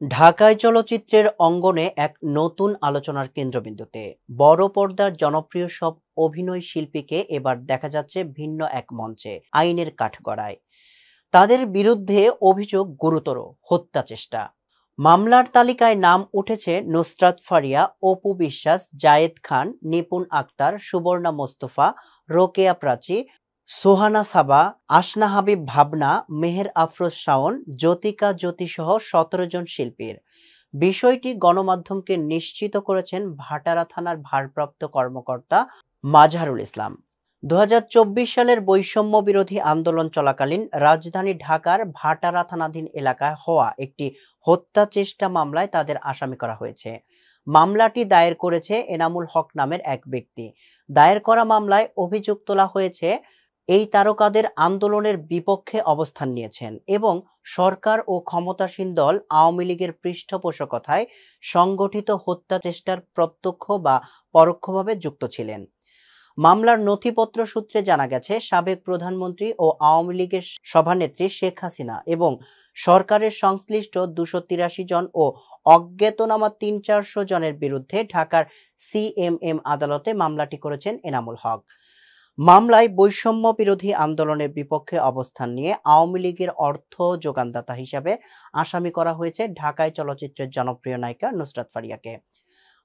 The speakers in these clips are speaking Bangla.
ঢাকায় চলচ্চিত্রের অঙ্গনে এক নতুন আলোচনার কেন্দ্রবিন্দুতে বড় পর্দার জনপ্রিয় সব অভিনয় শিল্পীকে এবার দেখা যাচ্ছে ভিন্ন এক মঞ্চে আইনের কাঠগড়ায়। তাদের বিরুদ্ধে অভিযোগ গুরুতর হত্যা চেষ্টা। মামলার তালিকায় নাম উঠেছে নুসরাত ফারিয়া, অপু বিশ্বাস, জায়েদ খান, নিপুণ আক্তার, সুবর্ণা মোস্তফা, রোকেয়া প্রাচী, সোহানা সাবা, আসনা হাবিব ভাবনা, মেহের আফরোজ শাওন, জ্যোতিকা জ্যোতি সহ ১৭ জন শিল্পীর। বিষয়টি গণমাধ্যমকে নিশ্চিত করেছেন ভাটারা থানার ভারপ্রাপ্ত কর্মকর্তা মাজহারুল ইসলাম। ২০২৪ সালের বৈষম্য বিরোধী আন্দোলন চলাকালীন রাজধানী ঢাকার ভাটারা থানাধীন এলাকায় হওয়া একটি হত্যা চেষ্টা মামলায় তাদের আসামি করা হয়েছে। মামলাটি দায়ের করেছে এনামুল হক নামের এক ব্যক্তি। দায়ের করা মামলায় অভিযোগ তোলা হয়েছে এই তারকাদের আন্দোলনের বিপক্ষে অবস্থান নিয়েছেন এবং সরকার ও ক্ষমতাসীন দল আওয়ামী লীগের পৃষ্ঠপোষকতায় সংগঠিত হত্যা চেষ্টার প্রত্যক্ষ বা পরোক্ষভাবে যুক্ত ছিলেন। মামলার নথিপত্র সূত্রে জানা গেছে, সাবেক প্রধানমন্ত্রী ও আওয়ামী লীগের সভানেত্রী শেখ হাসিনা এবং সরকারের সংশ্লিষ্ট ২৮৩ জন ও অজ্ঞাতনামা ৩০০-৪০০ জনের বিরুদ্ধে ঢাকার সিএমএম আদালতে মামলাটি করেছেন এনামুল হক। মামলায় বৈষম্য বিরোধী আন্দোলনের বিপক্ষে অবস্থান নিয়ে আওয়ামী লীগের অর্থ যোগানদাতা হিসাবে আসামি করা হয়েছে ঢাকায় চলচ্চিত্রের জনপ্রিয় নায়িকা নুসরাত ফারিয়াকে।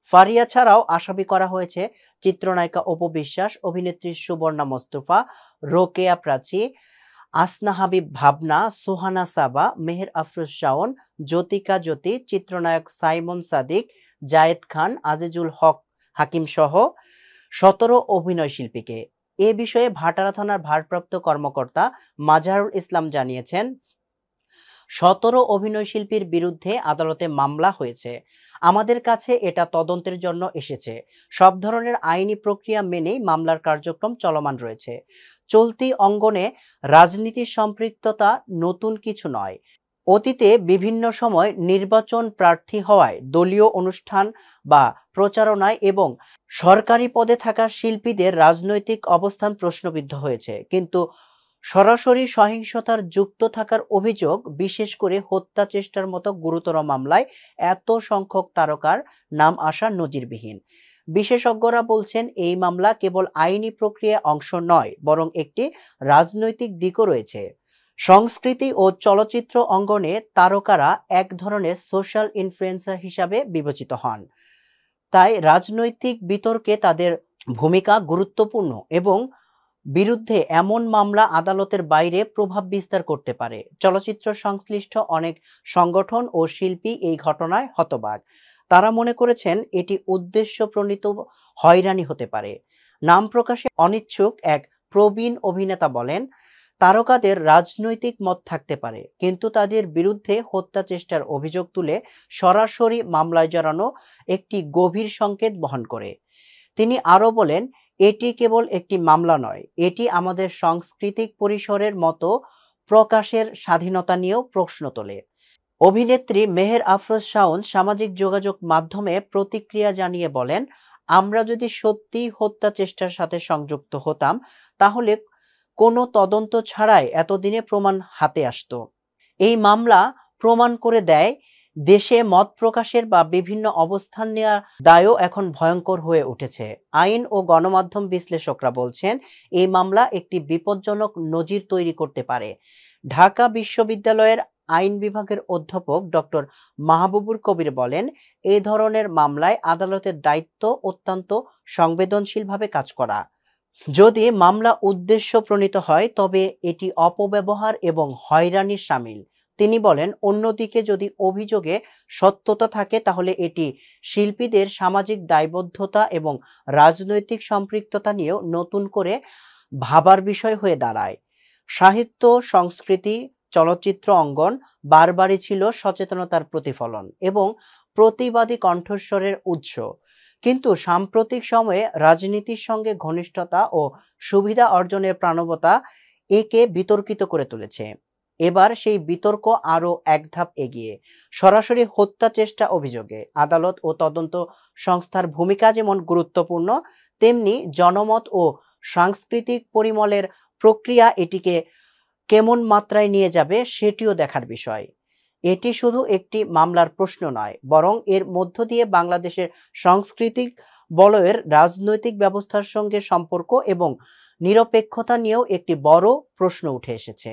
ফারিয়া ছাড়াও আসামি করা হয়েছে চিত্রনায়িকা অপু বিশ্বাস, অভিনেত্রী সুবর্ণা মোস্তফা, রোকেয়া প্রাচী, আসনা হাবিব ভাবনা, সোহানা সাবা, মেহের আফরোজ শাওন, জ্যোতিকা জ্যোতি, চিত্রনায়ক সাইমন সাদিক, জায়েদ খান, আজিজুল হক হাকিম সহ ১৭ অভিনয় শিল্পীকে। এ বিষয়ে ভাটারা থানার ভারপ্রাপ্ত কর্মকর্তা মাজহারুল ইসলাম জানিয়েছেন, ১৭ অভিনয় শিল্পীর বিরুদ্ধে আদালতে মামলা হয়েছে। আমাদের কাছে এটা তদন্তের জন্য এসেছে। সব ধরনের আইনি প্রক্রিয়া মেনেই মামলার কার্যক্রম চলমান রয়েছে। চলতি অঙ্গনে রাজনীতির সম্পৃক্ততা নতুন কিছু নয়। অতীতে বিভিন্ন সময় নির্বাচন প্রার্থী হওয়ায় দলীয় অনুষ্ঠান বা প্রচারণায় এবং সরকারি পদে থাকা শিল্পীদের রাজনৈতিক অবস্থান প্রশ্নবিদ্ধ হয়েছে, কিন্তু সরাসরি সহিংসতার যুক্ত থাকার অভিযোগ, বিশেষ করে হত্যা চেষ্টার মতো গুরুতর মামলায় এত সংখ্যক তারকার নাম আসা নজিরবিহীন। বিশেষজ্ঞরা বলছেন, এই মামলা কেবল আইনি প্রক্রিয়ায় অংশ নয়, বরং একটি রাজনৈতিক দিকও রয়েছে। সংস্কৃতি ও চলচ্চিত্র অঙ্গনে তারকারা এক ধরনের সোশ্যাল ইনফ্লুয়েন্সার হিসাবে বিবেচিত হন। তাই রাজনৈতিক বিতর্কে তাদের ভূমিকা গুরুত্বপূর্ণ এবং বিরুদ্ধে এমন মামলা আদালতের বাইরে প্রভাব বিস্তার করতে পারে। চলচ্চিত্র সংশ্লিষ্ট অনেক সংগঠন ও শিল্পী এই ঘটনায় হতবাক। তারা মনে করেছেন এটি উদ্দেশ্য প্রণীত হয়রানি হতে পারে। নাম প্রকাশে অনিচ্ছুক এক প্রবীণ অভিনেতা বলেন, তারকাদের রাজনৈতিক মত থাকতে পারে, কিন্তু তাদের বিরুদ্ধে হত্যা চেষ্টার অভিযোগ তুলে সরাসরি মামলায় জড়ানো একটি গভীর সংকেত বহন করে। তিনি আরও বলেন, এটি কেবল একটি মামলা নয়, এটি আমাদের সাংস্কৃতিক পরিসরের মতো প্রকাশের স্বাধীনতা নিয়েও প্রশ্ন তোলে। অভিনেত্রী মেহের আফরোজ শাওন সামাজিক যোগাযোগ মাধ্যমে প্রতিক্রিয়া জানিয়ে বলেন, আমরা যদি সত্যি হত্যা চেষ্টার সাথে সংযুক্ত হতাম, তাহলে কোনো তদন্ত ছাড়াই এতদিনে প্রমাণ হাতে আসতো। এই মামলা প্রমাণ করে দেয়, দেশে মত প্রকাশের বা বিভিন্ন অবস্থান নেওয়ার দায়ও এখন ভয়ঙ্কর হয়ে উঠেছে। আইন ও গণমাধ্যম বিশ্লেষকরা বলছেন, এই মামলা একটি বিপজ্জনক নজির তৈরি করতে পারে। ঢাকা বিশ্ববিদ্যালয়ের আইন বিভাগের অধ্যাপক ডক্টর মাহবুবুর কবির বলেন, এই ধরনের মামলায় আদালতের দায়িত্ব অত্যন্ত সংবেদনশীলভাবে কাজ করা। যদি মামলা উদ্দেশ্য প্রণীত হয়, তবে এটি অপব্যবহার এবং হয়রানির শামিল। তিনি বলেন, অন্যদিকে যদি অভিযোগে সত্যতা থাকে, তাহলে এটি শিল্পীদের সামাজিক দায়বদ্ধতা এবং রাজনৈতিক সম্পৃক্ততা নিয়েও নতুন করে ভাবার বিষয় হয়ে দাঁড়ায়। সাহিত্য, সংস্কৃতি, চলচ্চিত্র অঙ্গন বারবারই ছিল সচেতনতার প্রতিফলন এবং প্রতিবাদী কণ্ঠস্বরের উৎস, কিন্তু সাম্প্রতিক সময়ে রাজনীতির সঙ্গে ঘনিষ্ঠতা ও সুবিধা অর্জনের প্রাণবতা একে বিতর্কিত করে তুলেছে। এবার সেই বিতর্ক আরও এক ধাপ এগিয়ে। সরাসরি হত্যা চেষ্টা অভিযোগে আদালত ও তদন্ত সংস্থার ভূমিকা যেমন গুরুত্বপূর্ণ, তেমনি জনমত ও সাংস্কৃতিক পরিমলের প্রক্রিয়া এটিকে কেমন মাত্রায় নিয়ে যাবে সেটিও দেখার বিষয়। এটি শুধু একটি মামলার প্রশ্ন নয়, বরং এর মধ্য দিয়ে বাংলাদেশের সাংস্কৃতিক বলয়ের রাজনৈতিক ব্যবস্থার সঙ্গে সম্পর্ক এবং নিরপেক্ষতা নিয়েও একটি বড় প্রশ্ন উঠে এসেছে।